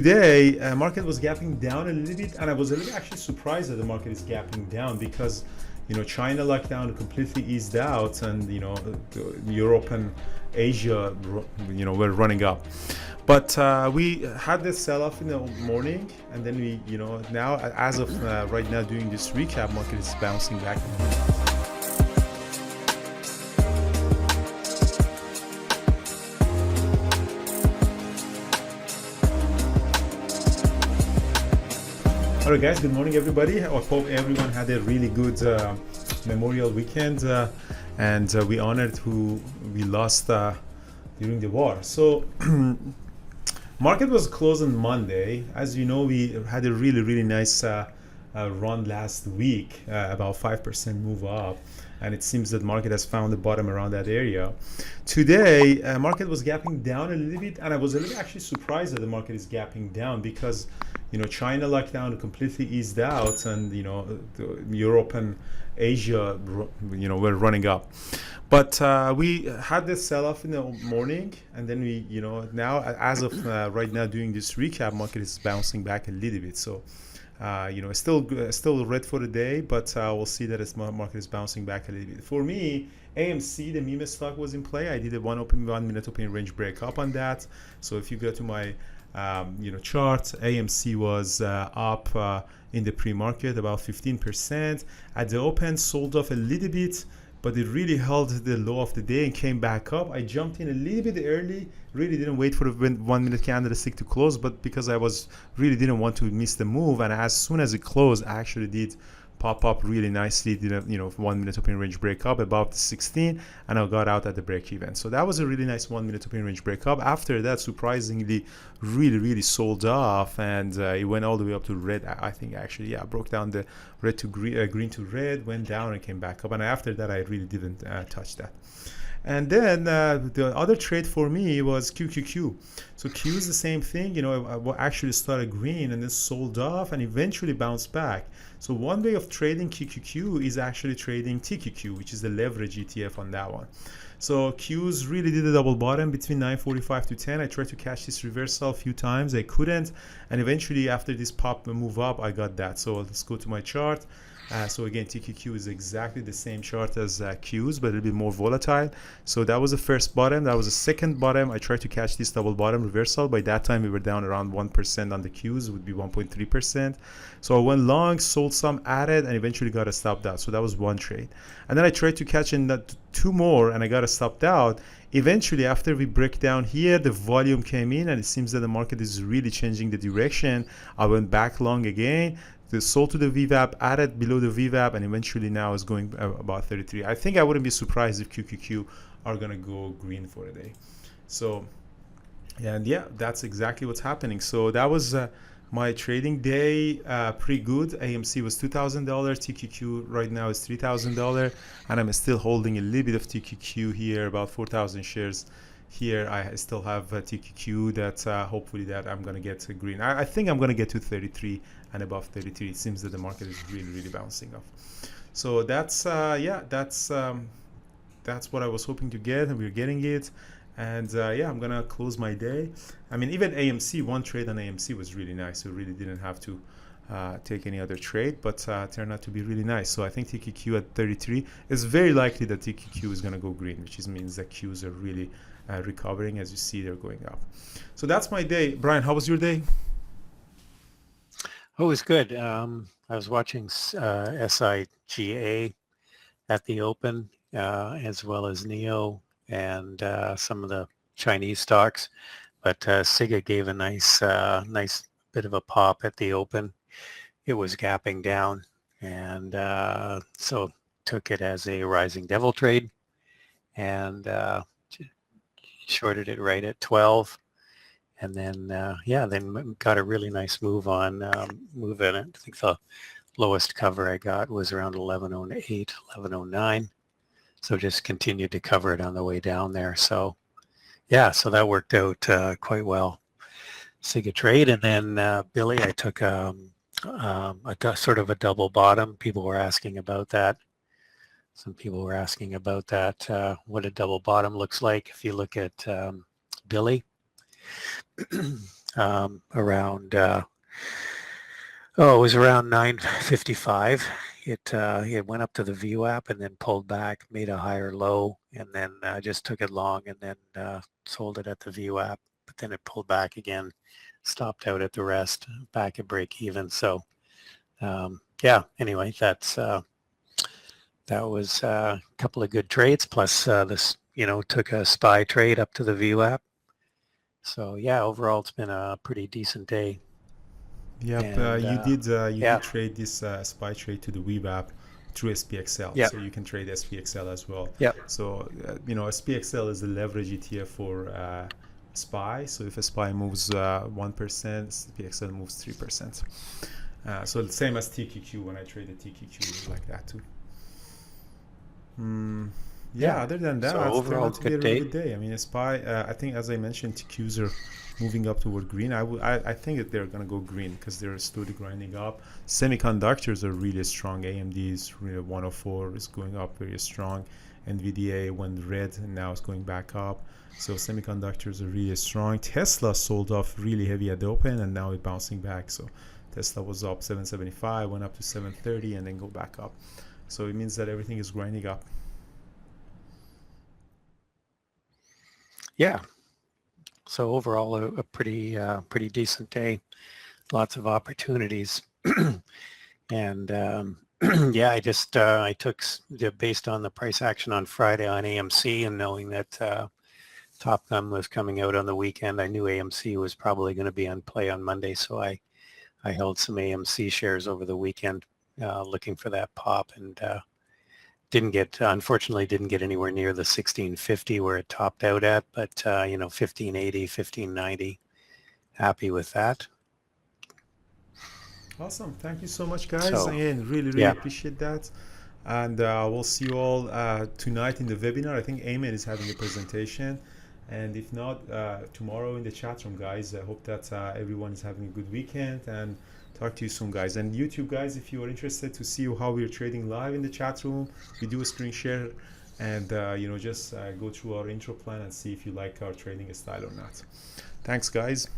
Today, market was gapping down a little bit, and I was a little actually surprised that the market is gapping down because, China lockdown completely eased out, and Europe and Asia, were running up. But we had this sell-off in the morning, and then now as of right now, doing this recap, market is bouncing back. All right, guys. Good morning, everybody. I hope everyone had a really good Memorial weekend, and we honored who we lost during the war. So, market was closed on Monday. As you know, we had a really nice run last week, about 5% move up, and it seems that market has found the bottom around that area. Today, market was gapping down a little bit, and I was a little actually surprised that the market is gapping down because, China lockdown completely eased out, and Europe and Asia, were running up. But we had this sell-off in the morning, and then we, now as of right now, doing this recap, market is bouncing back a little bit. So, still red for the day, but we'll see that its market is bouncing back a little bit. For me, AMC, the meme stock, was in play. I did a 1 minute opening range breakup on that. So if you go to my chart, AMC was up in the pre-market about 15%. At the open, sold off a little bit, but it really held the low of the day and came back up. I jumped in a little bit early, really didn't wait for the 1 minute candlestick to close, but because I didn't want to miss the move, and as soon as it closed, I actually did pop up really nicely, did a 1 minute opening range break up above the 16, and I got out at the break even. So that was a really nice 1 minute opening range break up. After that, surprisingly, really sold off, and it went all the way up to red. I think actually, yeah, broke down the red to green to red, went down and came back up, and after that I really didn't touch that. And then the other trade for me was QQQ. So Q is the same thing, actually started green and then sold off and eventually bounced back. So one way of trading QQQ is actually trading tqqq, which is the leverage ETF on that one. So Q's really did a double bottom between 9:45 to 10. I tried to catch this reversal a few times, I couldn't, and eventually after this pop move up, I got that. So let's go to my chart. So again, tqqq is exactly the same chart as Q's, but a little bit more volatile. So that was the first bottom. That was the second bottom. I tried to catch this double bottom reversal. By that time, we were down around 1% on the Q's, would be 1.3%. So I went long, sold some, added, and eventually got a stopped out. So that was one trade. And then I tried to catch in that two more, and I got a stopped out. Eventually, after we break down here, the volume came in, and it seems that the market is really changing the direction. I went back long again. The sold to the VWAP, added below the VWAP, and eventually now is going about 33. I think I wouldn't be surprised if QQQ are going to go green for a day. So, and yeah, that's exactly what's happening. So that was my trading day, pretty good. AMC was $2,000. TQQ right now is $3,000. And I'm still holding a little bit of TQQ here, about 4,000 shares. Here I still have TQQ that hopefully that I'm going to get green. I think I'm going to get to 33 and above 33. It seems that the market is really bouncing off. So that's that's what I was hoping to get, and we're getting it. And yeah, I'm going to close my day. I mean, even AMC, one trade on AMC was really nice. So really didn't have to take any other trade, but turned out to be really nice. So I think TQQ at 33 is very likely that TQQ is going to go green, which means that Qs are really recovering. As you see, they're going up. So that's my day. Brian, how was your day? Oh, it was good. I was watching SIGA at the open, as well as NEO and some of the Chinese stocks. But SIGA gave a nice bit of a pop at the open. It was gapping down, and so took it as a rising devil trade, and shorted it right at 12. And then, then got a really nice move on move in it. I think the lowest cover I got was around 1108, 1109. So just continued to cover it on the way down there. So yeah, so that worked out quite well. SIGA trade. And then Billy, I took sort of a double bottom. People were asking about that. Some people were asking about that, what a double bottom looks like. If you look at Billy, around it was around 9:55. It went up to the VWAP and then pulled back, made a higher low, and then just took it long and then sold it at the VWAP. But then it pulled back again, stopped out at the rest, back at break even. So yeah, anyway, that was a couple of good trades. Plus this, took a SPY trade up to the VWAP. So yeah, overall it's been a pretty decent day. Yep, And you yeah, did trade this SPY trade to the VWAP through SPXL, yeah, so you can trade SPXL as well. yeah, So SPXL is the leverage ETF for SPY. So if a SPY moves 1%, SPXL moves 3%. So the same as tqqq. When I trade the tqqq, it was like that too. Yeah, other than that, So it's turned overall, out to be a good really day. good day. I mean, SPY, I think, as I mentioned, TQs are moving up toward green. I think that they're going to go green because they're slowly grinding up. Semiconductors are really strong. AMD is really 104 is going up very strong. NVDA went red and now it's going back up. So semiconductors are really strong. Tesla sold off really heavy at the open and now it's bouncing back. So Tesla was up 775, went up to 730 and then go back up. So it means that everything is grinding up. Yeah. So overall, a pretty decent day. Lots of opportunities. And yeah, I took based on the price action on Friday on AMC and knowing that Top Gun was coming out on the weekend, I knew AMC was probably going to be on play on Monday. So I held some AMC shares over the weekend looking for that pop, and unfortunately didn't get anywhere near the 1650 where it topped out at, but 1580, 1590, happy with that. Awesome. Thank you so much, guys. So Again, really yeah, appreciate that. And we'll see you all tonight in the webinar. I think Ayman is having a presentation. And if not, tomorrow in the chat room, guys. I hope that everyone is having a good weekend and talk to you soon, guys. And YouTube, guys, if you are interested to see how we're trading live in the chat room, we do a screen share and, just go through our intro plan and see if you like our trading style or not. Thanks, guys.